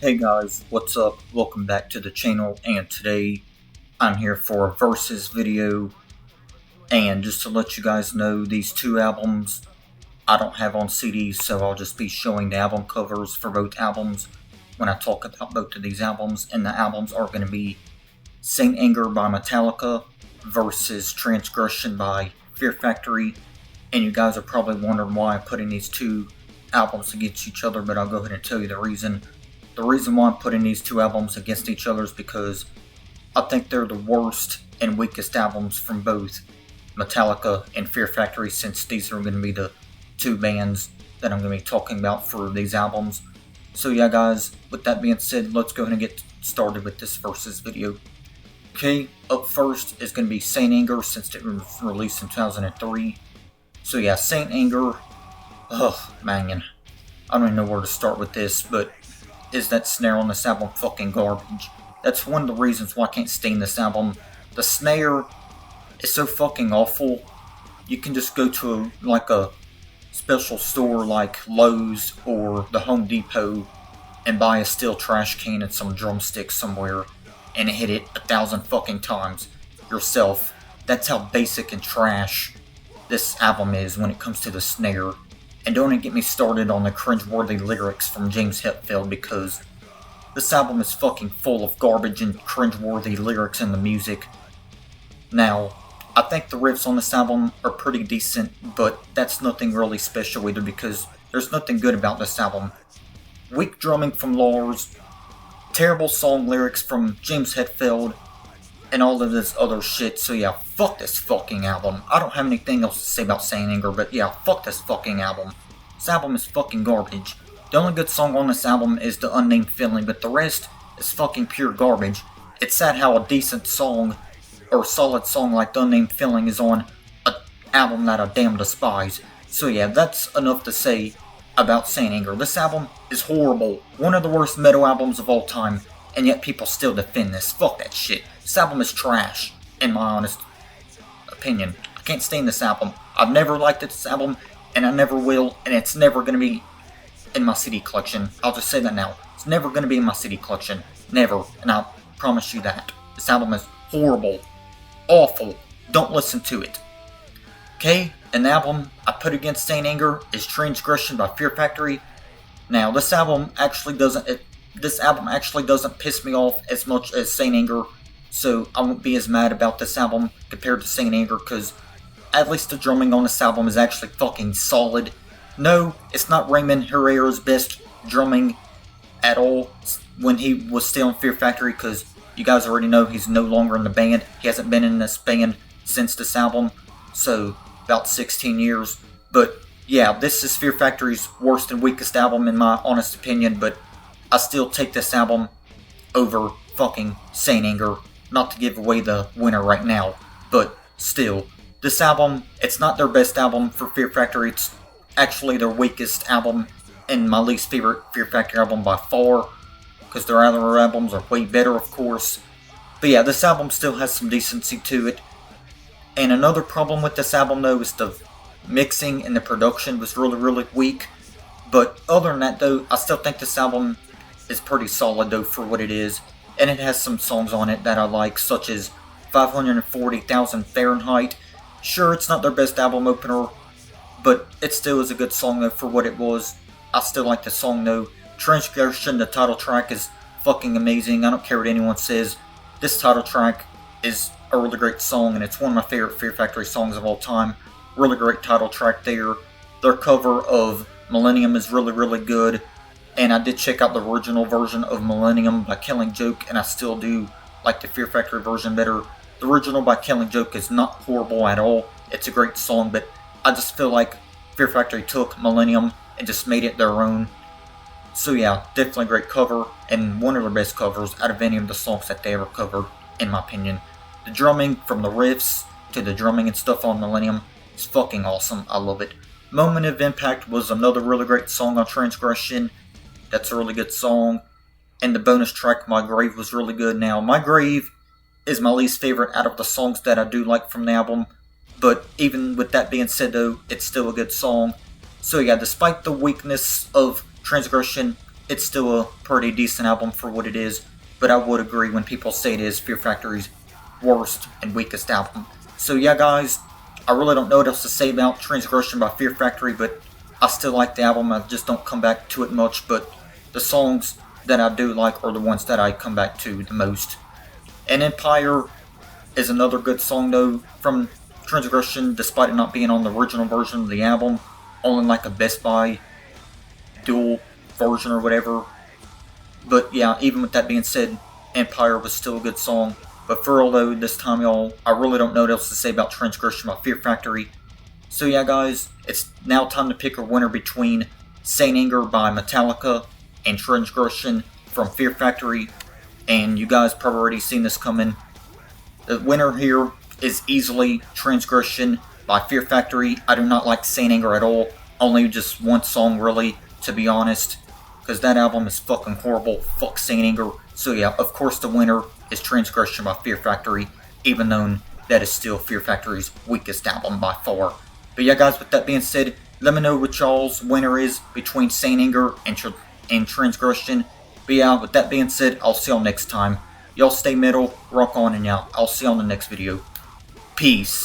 Hey guys, what's up? Welcome back to the channel, and today I'm here for a versus video. And just to let you guys know, these two albums I don't have on CDs, so I'll just be showing the album covers for both albums when I talk about both of these albums. And the albums are going to be Saint Anger by Metallica versus Transgression by Fear Factory. And you guys are probably wondering why I'm putting these two albums against each other, but I'll go ahead and tell you the reason. The reason why I'm putting these two albums against each other is because I think they're the worst and weakest albums from both Metallica and Fear Factory, since these are going to be the two bands that I'm going to be talking about for these albums. So yeah guys, with that being said, let's go ahead and get started with this versus video. Okay, up first is going to be Saint Anger, since it was released in 2003. So yeah, Saint Anger, man, I don't even know where to start with this, but is that snare on this album fucking garbage? That's one of the reasons why I can't stand this album. The snare is so fucking awful. You can just go to a special store like Lowe's or the Home Depot and buy a steel trash can and some drumsticks somewhere and hit it 1,000 fucking times yourself. That's how basic and trash this album is when it comes to the snare. And don't even get me started on the cringeworthy lyrics from James Hetfield, because this album is fucking full of garbage and cringeworthy lyrics in the music. Now, I think the riffs on this album are pretty decent, but that's nothing really special either, because there's nothing good about this album. Weak drumming from Lars, terrible song lyrics from James Hetfield, and all of this other shit. So yeah, fuck this fucking album. I don't have anything else to say about Saint Anger, but yeah, fuck this fucking album. This album is fucking garbage. The only good song on this album is The Unnamed Feeling, but the rest is fucking pure garbage. It's sad how a decent song, or solid song like The Unnamed Feeling, is on an album that I damn despise. So yeah, that's enough to say about Saint Anger. This album is horrible. One of the worst metal albums of all time, and yet people still defend this. Fuck that shit. This album is trash, in my honest opinion. I can't stand this album. I've never liked this album, and I never will, and it's never going to be in my CD collection. I'll just say that now. It's never going to be in my CD collection. Never. And I promise you that. This album is horrible. Awful. Don't listen to it. Okay? An album I put against Saint Anger is Transgression by Fear Factory. Now, this album actually doesn't piss me off as much as Saint Anger, so I won't be as mad about this album compared to Saint Anger, because at least the drumming on this album is actually fucking solid. No, it's not Raymond Herrera's best drumming at all when he was still in Fear Factory, because you guys already know he's no longer in the band. He hasn't been in this band since this album, so about 16 years. But yeah, this is Fear Factory's worst and weakest album in my honest opinion, but I still take this album over fucking Saint Anger. Not to give away the winner right now, but still, this album, it's not their best album for Fear Factory. It's actually their weakest album, and my least favorite Fear Factory album by far, because their other albums are way better, of course. But yeah, this album still has some decency to it. And another problem with this album, though, is the mixing and the production was really weak. But other than that, though, I still think this album is pretty solid, though, for what it is. And it has some songs on it that I like, such as 540,000 Fahrenheit. Sure, it's not their best album opener, but it still is a good song, though, for what it was. I still like the song, though. Transgression, the title track, is fucking amazing. I don't care what anyone says. This title track is a really great song, and it's one of my favorite Fear Factory songs of all time. Really great title track there. Their cover of Millennium is really good. And I did check out the original version of Millennium by Killing Joke, and I still do like the Fear Factory version better. The original by Killing Joke is not horrible at all. It's a great song, but I just feel like Fear Factory took Millennium and just made it their own. So yeah, definitely a great cover, and one of their best covers out of any of the songs that they ever covered, in my opinion. The drumming, from the riffs to the drumming and stuff on Millennium, is fucking awesome. I love it. Moment of Impact was another really great song on Transgression. That's a really good song. And the bonus track, My Grave, was really good. Now, My Grave is my least favorite out of the songs that I do like from the album. But even with that being said, though, it's still a good song. So yeah, despite the weakness of Transgression, it's still a pretty decent album for what it is, but I would agree when people say it is Fear Factory's worst and weakest album. So yeah guys, I really don't know what else to say about Transgression by Fear Factory, but I still like the album. I just don't come back to it much, but the songs that I do like are the ones that I come back to the most. And Empire is another good song though from Transgression, despite it not being on the original version of the album, only like a Best Buy dual version or whatever. But yeah, even with that being said, Empire was still a good song. But for real though, this time y'all, I really don't know what else to say about Transgression by Fear Factory. So yeah guys, it's now time to pick a winner between Saint Anger by Metallica and Transgression from Fear Factory. And you guys probably already seen this coming. The winner here is easily Transgression by Fear Factory. I do not like Saint Anger at all. Only just one song really, to be honest. Because that album is fucking horrible. Fuck Saint Anger. So yeah, of course the winner is Transgression by Fear Factory. Even though that is still Fear Factory's weakest album by far. But yeah guys, with that being said, let me know what y'all's winner is between Saint Anger and Transgression. But yeah, with that being said, I'll see y'all next time. Y'all stay metal, rock on, and yeah, I'll see y'all in the next video. Peace.